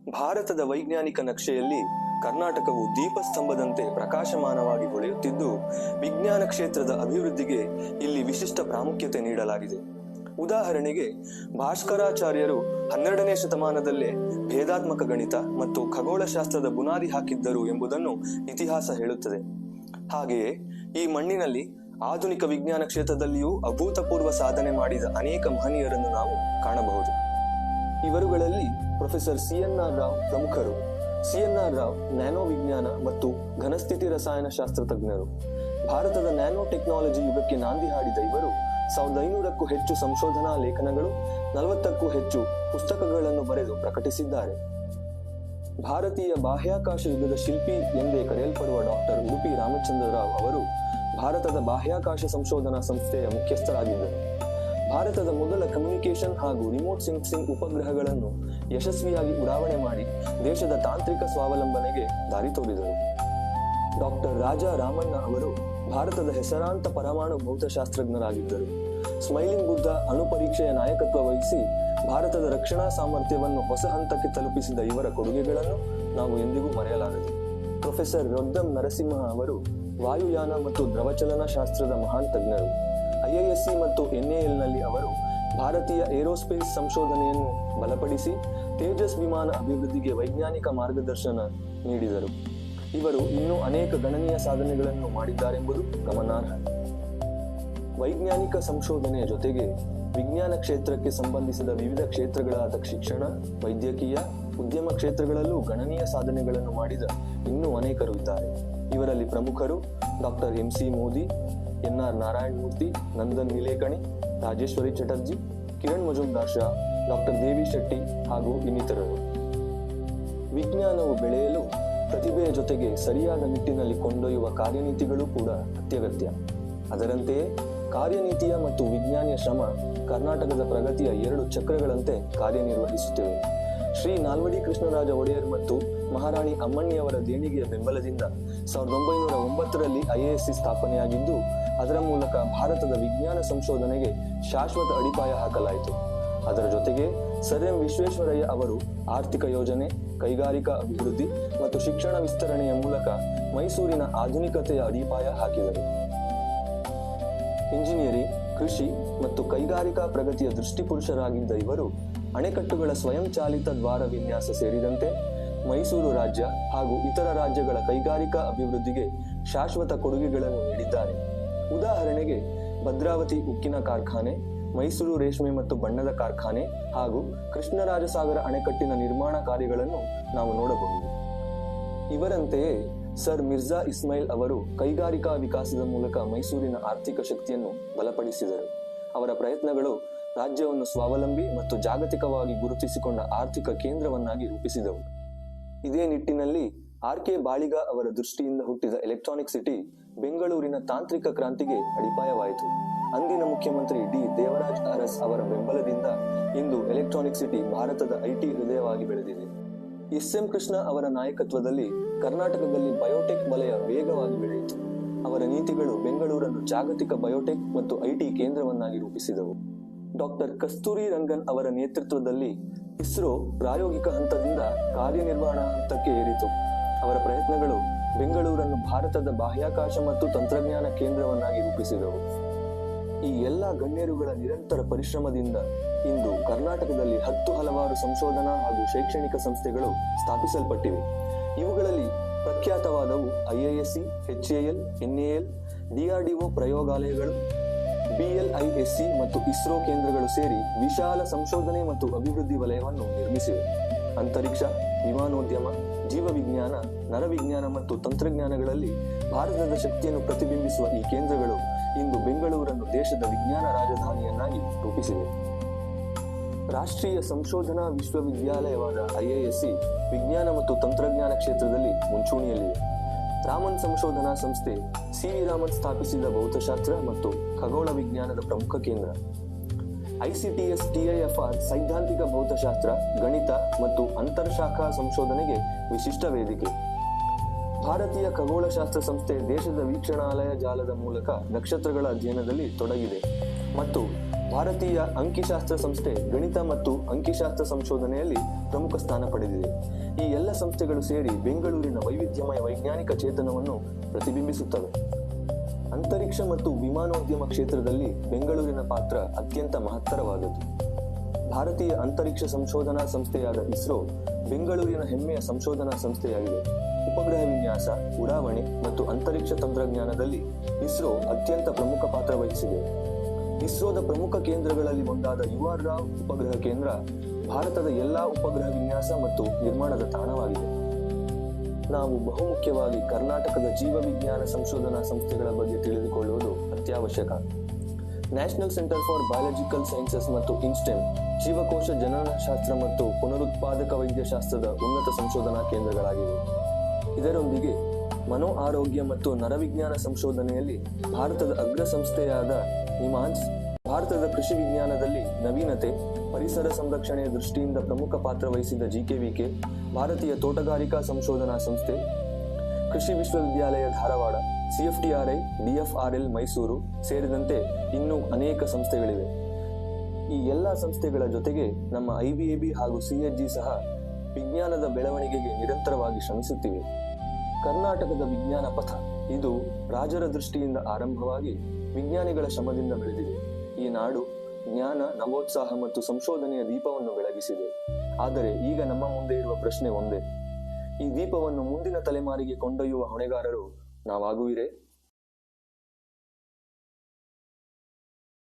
ಭಾರತದ ವೈಜ್ಞಾನಿಕ ನಕ್ಷೆಯಲ್ಲಿ ಕರ್ನಾಟಕವು ದೀಪಸ್ತಂಭದಂತೆ ಪ್ರಕಾಶಮಾನವಾಗಿ ಹೊಳೆಯುತ್ತಿದ್ದು, ವಿಜ್ಞಾನ ಕ್ಷೇತ್ರದ ಅಭಿವೃದ್ಧಿಗೆ ಇಲ್ಲಿ ವಿಶಿಷ್ಟ ಪ್ರಾಮುಖ್ಯತೆ ನೀಡಲಾಗಿದೆ. ಉದಾಹರಣೆಗೆ, ಭಾಸ್ಕರಾಚಾರ್ಯರು 12ನೇ ಶತಮಾನದಲ್ಲೇ ಭೇದಾತ್ಮಕ ಗಣಿತ ಮತ್ತು ಖಗೋಳಶಾಸ್ತ್ರದ ಬುನಾದಿ ಹಾಕಿದ್ದರು ಎಂಬುದನ್ನು ಇತಿಹಾಸ ಹೇಳುತ್ತದೆ. ಹಾಗೆಯೇ ಈ ಮಣ್ಣಿನಲ್ಲಿ ಆಧುನಿಕ ವಿಜ್ಞಾನ ಕ್ಷೇತ್ರದಲ್ಲಿಯೂ ಅಭೂತಪೂರ್ವ ಸಾಧನೆ ಮಾಡಿದ ಅನೇಕ ಮಹನೀಯರನ್ನು ನಾವು ಕಾಣಬಹುದು. ಇವರುಗಳಲ್ಲಿ ಪ್ರೊಫೆಸರ್ CNR ರಾವ್ ಪ್ರಮುಖರು. CNR ರಾವ್ ನ್ಯಾನೋ ವಿಜ್ಞಾನ ಮತ್ತು ಘನಸ್ಥಿತಿ ರಸಾಯನ ಶಾಸ್ತ್ರ ತಜ್ಞರು. ಭಾರತದ ನ್ಯಾನೋ ಟೆಕ್ನಾಲಜಿ ಯುಗಕ್ಕೆ ನಾಂದಿ ಹಾಡಿದ ಇವರು 1500ಕ್ಕೂ ಹೆಚ್ಚು ಸಂಶೋಧನಾ ಲೇಖನಗಳು, 40ಕ್ಕೂ ಹೆಚ್ಚು ಪುಸ್ತಕಗಳನ್ನು ಬರೆದು ಪ್ರಕಟಿಸಿದ್ದಾರೆ. ಭಾರತೀಯ ಬಾಹ್ಯಾಕಾಶ ಯುಗದ ಶಿಲ್ಪಿ ಎಂದೇ ಕರೆಯಲ್ಪಡುವ ಡಾಕ್ಟರ್ ಉಡುಪಿ ರಾಮಚಂದ್ರ ರಾವ್ ಅವರು ಭಾರತದ ಬಾಹ್ಯಾಕಾಶ ಸಂಶೋಧನಾ ಸಂಸ್ಥೆಯ ಮುಖ್ಯಸ್ಥರಾಗಿದ್ದರು. ಭಾರತದ ಮೊದಲ ಕಮ್ಯುನಿಕೇಷನ್ ಹಾಗೂ ರಿಮೋಟ್ ಸೆನ್ಸಿಂಗ್ ಉಪಗ್ರಹಗಳನ್ನು ಯಶಸ್ವಿಯಾಗಿ ಉಡಾವಣೆ ಮಾಡಿ ದೇಶದ ತಾಂತ್ರಿಕ ಸ್ವಾವಲಂಬನೆಗೆ ದಾರಿ ತೋರಿದರು. ಡಾಕ್ಟರ್ ರಾಜಾ ರಾಮಣ್ಣ ಅವರು ಭಾರತದ ಹೆಸರಾಂತ ಪರಮಾಣು ಭೌತಶಾಸ್ತ್ರಜ್ಞರಾಗಿದ್ದರು. ಸ್ಮೈಲಿಂಗ್ ಬುದ್ಧ ಅಣು ಪರೀಕ್ಷೆಯ ನಾಯಕತ್ವ ವಹಿಸಿ ಭಾರತದ ರಕ್ಷಣಾ ಸಾಮರ್ಥ್ಯವನ್ನು ಹೊಸ ಹಂತಕ್ಕೆ ತಲುಪಿಸಿದ ಇವರ ಕೊಡುಗೆಗಳನ್ನು ನಾವು ಎಂದಿಗೂ ಮರೆಯಲಾಗದು. ಪ್ರೊಫೆಸರ್ ರೊದ್ದಂ ನರಸಿಂಹ ಅವರು ವಾಯುಯಾನ ಮತ್ತು ದ್ರವಚಲನ ಶಾಸ್ತ್ರದ ಮಹಾನ್ ತಜ್ಞರು. IISc ಮತ್ತು NAL ನಲ್ಲಿ ಅವರು ಭಾರತೀಯ ಏರೋಸ್ಪೇಸ್ ಸಂಶೋಧನೆಯನ್ನು ಬಲಪಡಿಸಿ ತೇಜಸ್ ವಿಮಾನ ಅಭಿವೃದ್ಧಿಗೆ ವೈಜ್ಞಾನಿಕ ಮಾರ್ಗದರ್ಶನ ನೀಡಿದರು. ಇವರು ಇನ್ನೂ ಅನೇಕ ಗಣನೀಯ ಸಾಧನೆಗಳನ್ನು ಮಾಡಿದ್ದಾರೆಂಬುದು ಗಮನಾರ್ಹ. ವೈಜ್ಞಾನಿಕ ಸಂಶೋಧನೆಯ ಜೊತೆಗೆ ವಿಜ್ಞಾನ ಕ್ಷೇತ್ರಕ್ಕೆ ಸಂಬಂಧಿಸಿದ ವಿವಿಧ ಕ್ಷೇತ್ರಗಳಾದ ಶಿಕ್ಷಣ, ವೈದ್ಯಕೀಯ, ಉದ್ಯಮ ಕ್ಷೇತ್ರಗಳಲ್ಲೂ ಗಣನೀಯ ಸಾಧನೆಗಳನ್ನು ಮಾಡಿದ ಇನ್ನೂ ಅನೇಕರು ಇದ್ದಾರೆ. ಇವರಲ್ಲಿ ಪ್ರಮುಖರು doctor MC Modi, NR Narayana Murthy, Nandan Nilekani, Rajeshwari Chatterjee, Kiran Mazumdar Shaw, doctor Devi Shetty ಹಾಗೂ ಇನ್ನಿತರರು. ವಿಜ್ಞಾನವು ಬೆಳೆಯಲು ಪ್ರತಿಭೆಯ ಜೊತೆಗೆ ಸರಿಯಾದ ನಿಟ್ಟಿನಲ್ಲಿ ಕೊಂಡೊಯ್ಯುವ ಕಾರ್ಯನೀತಿಗಳು ಕೂಡ ಅತ್ಯಗತ್ಯ. ಅದರಂತೆಯೇ ಕಾರ್ಯನೀತಿಯ ಮತ್ತು ವಿಜ್ಞಾನಿಯ ಶ್ರಮ ಕರ್ನಾಟಕದ ಪ್ರಗತಿಯ 2 ಚಕ್ರಗಳಂತೆ ಕಾರ್ಯನಿರ್ವಹಿಸುತ್ತಿವೆ. ಶ್ರೀ ನಾಲ್ವಡಿ ಕೃಷ್ಣರಾಜ ಒಡೆಯರ್ ಮತ್ತು ಮಹಾರಾಣಿ ಅಮ್ಮಣ್ಣಿಯವರ ದೇಣಿಗೆಯ ಬೆಂಬಲದಿಂದ 1909ರಲ್ಲಿ IISc ಸ್ಥಾಪನೆಯಾಗಿದ್ದು, ಅದರ ಮೂಲಕ ಭಾರತದ ವಿಜ್ಞಾನ ಸಂಶೋಧನೆಗೆ ಶಾಶ್ವತ ಅಡಿಪಾಯ ಹಾಕಲಾಯಿತು. ಅದರ ಜೊತೆಗೆ ಸರ್ ಎಂ ವಿಶ್ವೇಶ್ವರಯ್ಯ ಅವರು ಆರ್ಥಿಕ ಯೋಜನೆ, ಕೈಗಾರಿಕಾ ಅಭಿವೃದ್ಧಿ ಮತ್ತು ಶಿಕ್ಷಣ ವಿಸ್ತರಣೆಯ ಮೂಲಕ ಮೈಸೂರಿನ ಆಧುನಿಕತೆಯ ಅಡಿಪಾಯ ಹಾಕಿದರು. ಇಂಜಿನಿಯರಿಂಗ್, ಕೃಷಿ ಮತ್ತು ಕೈಗಾರಿಕಾ ಪ್ರಗತಿಯ ದೃಷ್ಟಿಪುರುಷರಾಗಿದ್ದ ಇವರು ಅಣೆಕಟ್ಟುಗಳ ಸ್ವಯಂಚಾಲಿತ ದ್ವಾರ ವಿನ್ಯಾಸ ಸೇರಿದಂತೆ ಮೈಸೂರು ರಾಜ್ಯ ಹಾಗೂ ಇತರ ರಾಜ್ಯಗಳ ಕೈಗಾರಿಕಾ ಅಭಿವೃದ್ಧಿಗೆ ಶಾಶ್ವತ ಕೊಡುಗೆಗಳನ್ನು ನೀಡಿದ್ದಾರೆ. ಉದಾಹರಣೆಗೆ ಭದ್ರಾವತಿ ಉಕ್ಕಿನ ಕಾರ್ಖಾನೆ, ಮೈಸೂರು ರೇಷ್ಮೆ ಮತ್ತು ಬಣ್ಣದ ಕಾರ್ಖಾನೆ ಹಾಗೂ ಕೃಷ್ಣರಾಜಸಾಗರ ಅಣೆಕಟ್ಟಿನ ನಿರ್ಮಾಣ ಕಾರ್ಯಗಳನ್ನು ನಾವು ನೋಡಬಹುದು. ಇವರಂತೆಯೇ ಸರ್ ಮಿರ್ಜಾ ಇಸ್ಮಾಯಿಲ್ ಅವರು ಕೈಗಾರಿಕಾ ವಿಕಾಸದ ಮೂಲಕ ಮೈಸೂರಿನ ಆರ್ಥಿಕ ಶಕ್ತಿಯನ್ನು ಬಲಪಡಿಸಿದರು. ಅವರ ಪ್ರಯತ್ನಗಳು ರಾಜ್ಯವನ್ನು ಸ್ವಾವಲಂಬಿ ಮತ್ತು ಜಾಗತಿಕವಾಗಿ ಗುರುತಿಸಿಕೊಂಡ ಆರ್ಥಿಕ ಕೇಂದ್ರವನ್ನಾಗಿ ರೂಪಿಸಿದವು. ಇದೇ ನಿಟ್ಟಿನಲ್ಲಿ RK ಬಾಳಿಗ ಅವರ ದೃಷ್ಟಿಯಿಂದ ಹುಟ್ಟಿದ ಎಲೆಕ್ಟ್ರಾನಿಕ್ ಸಿಟಿ ಬೆಂಗಳೂರಿನ ತಾಂತ್ರಿಕ ಕ್ರಾಂತಿಗೆ ಅಡಿಪಾಯವಾಯಿತು. ಅಂದಿನ ಮುಖ್ಯಮಂತ್ರಿ D. ದೇವರಾಜ್ ಅರಸ್ ಅವರ ಬೆಂಬಲದಿಂದ ಇಂದು ಎಲೆಕ್ಟ್ರಾನಿಕ್ ಸಿಟಿ ಭಾರತದ IT ಹೃದಯವಾಗಿ ಬೆಳೆದಿದೆ. SM ಕೃಷ್ಣ ಅವರ ನಾಯಕತ್ವದಲ್ಲಿ ಕರ್ನಾಟಕದಲ್ಲಿ ಬಯೋಟೆಕ್ ವಲಯ ವೇಗವಾಗಿ ಬೆಳೆಯಿತು. ಅವರ ನೀತಿಗಳು ಬೆಂಗಳೂರನ್ನು ಜಾಗತಿಕ ಬಯೋಟೆಕ್ ಮತ್ತು IT ಕೇಂದ್ರವನ್ನಾಗಿ ರೂಪಿಸಿದವು. ಡಾಕ್ಟರ್ ಕಸ್ತೂರಿ ರಂಗನ್ ಅವರ ನೇತೃತ್ವದಲ್ಲಿ ಇಸ್ರೋ ಪ್ರಾಯೋಗಿಕ ಹಂತದಿಂದ ಕಾರ್ಯನಿರ್ವಹಣಾ ಹಂತಕ್ಕೆ ಏರಿತು. ಅವರ ಪ್ರಯತ್ನಗಳು ಬೆಂಗಳೂರನ್ನು ಭಾರತದ ಬಾಹ್ಯಾಕಾಶ ಮತ್ತು ತಂತ್ರಜ್ಞಾನ ಕೇಂದ್ರವನ್ನಾಗಿ ರೂಪಿಸಿದವು. ಈ ಎಲ್ಲ ಗಣ್ಯರುಗಳ ನಿರಂತರ ಪರಿಶ್ರಮದಿಂದ ಇಂದು ಕರ್ನಾಟಕದಲ್ಲಿ 10 ಹಲವಾರು ಸಂಶೋಧನಾ ಹಾಗೂ ಶೈಕ್ಷಣಿಕ ಸಂಸ್ಥೆಗಳು ಸ್ಥಾಪಿಸಲ್ಪಟ್ಟಿವೆ. ಇವುಗಳಲ್ಲಿ ಪ್ರಖ್ಯಾತವಾದವು IISc, HAL, NAL, DRDO ಪ್ರಯೋಗಾಲಯಗಳು, BLISC ಮತ್ತು ಇಸ್ರೋ ಕೇಂದ್ರಗಳು ಸೇರಿ ವಿಶಾಲ ಸಂಶೋಧನೆ ಮತ್ತು ಅಭಿವೃದ್ಧಿ ವಲಯವನ್ನು ನಿರ್ಮಿಸಿವೆ. ಅಂತರಿಕ್ಷ, ವಿಮಾನೋದ್ಯಮ, ಜೀವವಿಜ್ಞಾನ, ನರವಿಜ್ಞಾನ ಮತ್ತು ತಂತ್ರಜ್ಞಾನಗಳಲ್ಲಿ ಭಾರತದ ಶಕ್ತಿಯನ್ನು ಪ್ರತಿಬಿಂಬಿಸುವ ಈ ಕೇಂದ್ರಗಳು ಇಂದು ಬೆಂಗಳೂರನ್ನು ದೇಶದ ವಿಜ್ಞಾನ ರಾಜಧಾನಿಯನ್ನಾಗಿ ರೂಪಿಸಿವೆ. ರಾಷ್ಟ್ರೀಯ ಸಂಶೋಧನಾ ವಿಶ್ವವಿದ್ಯಾಲಯವಾದ IISc ವಿಜ್ಞಾನ ಮತ್ತು ತಂತ್ರಜ್ಞಾನ ಕ್ಷೇತ್ರದಲ್ಲಿ ಮುಂಚೂಣಿಯಲ್ಲಿದೆ. ರಾಮನ್ ಸಂಶೋಧನಾ ಸಂಸ್ಥೆ CV ರಾಮನ್ ಸ್ಥಾಪಿಸಿದ ಭೌತಶಾಸ್ತ್ರ ಮತ್ತು ಖಗೋಳ ವಿಜ್ಞಾನದ ಪ್ರಮುಖ ಕೇಂದ್ರ. ICTS TIFR ಸೈದ್ಧಾಂತಿಕ ಭೌತಶಾಸ್ತ್ರ, ಗಣಿತ ಮತ್ತು ಅಂತರ್ಶಾಖಾ ಸಂಶೋಧನೆಗೆ ವಿಶಿಷ್ಟ ವೇದಿಕೆ. ಭಾರತೀಯ ಖಗೋಳಶಾಸ್ತ್ರ ಸಂಸ್ಥೆ ದೇಶದ ವೀಕ್ಷಣಾಲಯ ಜಾಲದ ಮೂಲಕ ನಕ್ಷತ್ರಗಳ ಅಧ್ಯಯನದಲ್ಲಿ ತೊಡಗಿದೆ ಮತ್ತು ಭಾರತೀಯ ಅಂಕಿಶಾಸ್ತ್ರ ಸಂಸ್ಥೆ ಗಣಿತ ಮತ್ತು ಅಂಕಿಶಾಸ್ತ್ರ ಸಂಶೋಧನೆಯಲ್ಲಿ ಪ್ರಮುಖ ಸ್ಥಾನ ಪಡೆದಿದೆ. ಈ ಎಲ್ಲ ಸಂಸ್ಥೆಗಳು ಸೇರಿ ಬೆಂಗಳೂರಿನ ವೈವಿಧ್ಯಮಯ ವೈಜ್ಞಾನಿಕ ಚೇತನವನ್ನು ಪ್ರತಿಬಿಂಬಿಸುತ್ತವೆ. ಅಂತರಿಕ್ಷ ಮತ್ತು ವಿಮಾನೋದ್ಯಮ ಕ್ಷೇತ್ರದಲ್ಲಿ ಬೆಂಗಳೂರಿನ ಪಾತ್ರ ಅತ್ಯಂತ ಮಹತ್ತರವಾದದ್ದು. ಭಾರತೀಯ ಅಂತರಿಕ್ಷ ಸಂಶೋಧನಾ ಸಂಸ್ಥೆಯಾದ ಇಸ್ರೋ ಬೆಂಗಳೂರಿನ ಹೆಮ್ಮೆಯ ಸಂಶೋಧನಾ ಸಂಸ್ಥೆಯಾಗಿದೆ. ಉಪಗ್ರಹ ವಿನ್ಯಾಸ, ಉಡಾವಣೆ ಮತ್ತು ಅಂತರಿಕ್ಷ ತಂತ್ರಜ್ಞಾನದಲ್ಲಿ ಇಸ್ರೋ ಅತ್ಯಂತ ಪ್ರಮುಖ ಪಾತ್ರ ವಹಿಸಿದೆ. ಇಸ್ರೋದ ಪ್ರಮುಖ ಕೇಂದ್ರಗಳಲ್ಲಿ ಒಂದಾದ UR ರಾವ್ ಉಪಗ್ರಹ ಕೇಂದ್ರ ಭಾರತದ ಎಲ್ಲಾ ಉಪಗ್ರಹ ವಿನ್ಯಾಸ ಮತ್ತು ನಿರ್ಮಾಣದ ತಾಣವಾಗಿದೆ. ನಾವು ಬಹುಮುಖ್ಯವಾಗಿ ಕರ್ನಾಟಕದ ಜೀವವಿಜ್ಞಾನ ಸಂಶೋಧನಾ ಸಂಸ್ಥೆಗಳ ಬಗ್ಗೆ ತಿಳಿದುಕೊಳ್ಳುವುದು ಅತ್ಯವಶ್ಯಕ. National centre for biological sciences ಮತ್ತು ಇನ್ಸ್ಟೆಮ್ ಜೀವಕೋಶ ಜನನಶಾಸ್ತ್ರ ಮತ್ತು ಪುನರುತ್ಪಾದಕ ವೈದ್ಯಶಾಸ್ತ್ರದ ಉನ್ನತ ಸಂಶೋಧನಾ ಕೇಂದ್ರಗಳಾಗಿವೆ. ಇದರೊಂದಿಗೆ ಮನೋ ಆರೋಗ್ಯ ಮತ್ತು ನರವಿಜ್ಞಾನ ಸಂಶೋಧನೆಯಲ್ಲಿ ಭಾರತದ ಅಗ್ರ ಸಂಸ್ಥೆಯಾದ ನಿಮಾನ್ಸ್, ಭಾರತದ ಕೃಷಿ ವಿಜ್ಞಾನದಲ್ಲಿ ನವೀನತೆ, ಪರಿಸರ ಸಂರಕ್ಷಣೆಯ ದೃಷ್ಟಿಯಿಂದ ಪ್ರಮುಖ ಪಾತ್ರ ವಹಿಸಿದ GKVK, ಭಾರತೀಯ ತೋಟಗಾರಿಕಾ ಸಂಶೋಧನಾ ಸಂಸ್ಥೆ, ಕೃಷಿ ವಿಶ್ವವಿದ್ಯಾಲಯ ಧಾರವಾಡ, CFTRI, DFRL ಮೈಸೂರು ಸೇರಿದಂತೆ ಇನ್ನೂ ಅನೇಕ ಸಂಸ್ಥೆಗಳಿವೆ. ಈ ಎಲ್ಲ ಸಂಸ್ಥೆಗಳ ಜೊತೆಗೆ ನಮ್ಮ IBAB ಹಾಗೂ CHG ಸಹ ವಿಜ್ಞಾನದ ಬೆಳವಣಿಗೆಗೆ ನಿರಂತರವಾಗಿ ಶ್ರಮಿಸುತ್ತಿವೆ. ಕರ್ನಾಟಕದ ವಿಜ್ಞಾನ ಪಥ ಇದು ರಾಜರ ದೃಷ್ಟಿಯಿಂದ ಆರಂಭವಾಗಿ ವಿಜ್ಞಾನಿಗಳ ಶ್ರಮದಿಂದ ಬೆಳೆದಿದೆ. ಈ ನಾಡು ಜ್ಞಾನ, ನವೋತ್ಸಾಹ ಮತ್ತು ಸಂಶೋಧನೆಯ ದೀಪವನ್ನು ಬೆಳಗಿಸಿದೆ. ಆದರೆ ಈಗ ನಮ್ಮ ಮುಂದೆ ಇರುವ ಪ್ರಶ್ನೆ ಒಂದೇ: ಈ ದೀಪವನ್ನು ಮುಂದಿನ ತಲೆಮಾರಿಗೆ ಕೊಂಡೊಯ್ಯುವ ಹೊಣೆಗಾರರು ನಾವಾಗುವಿರೇ?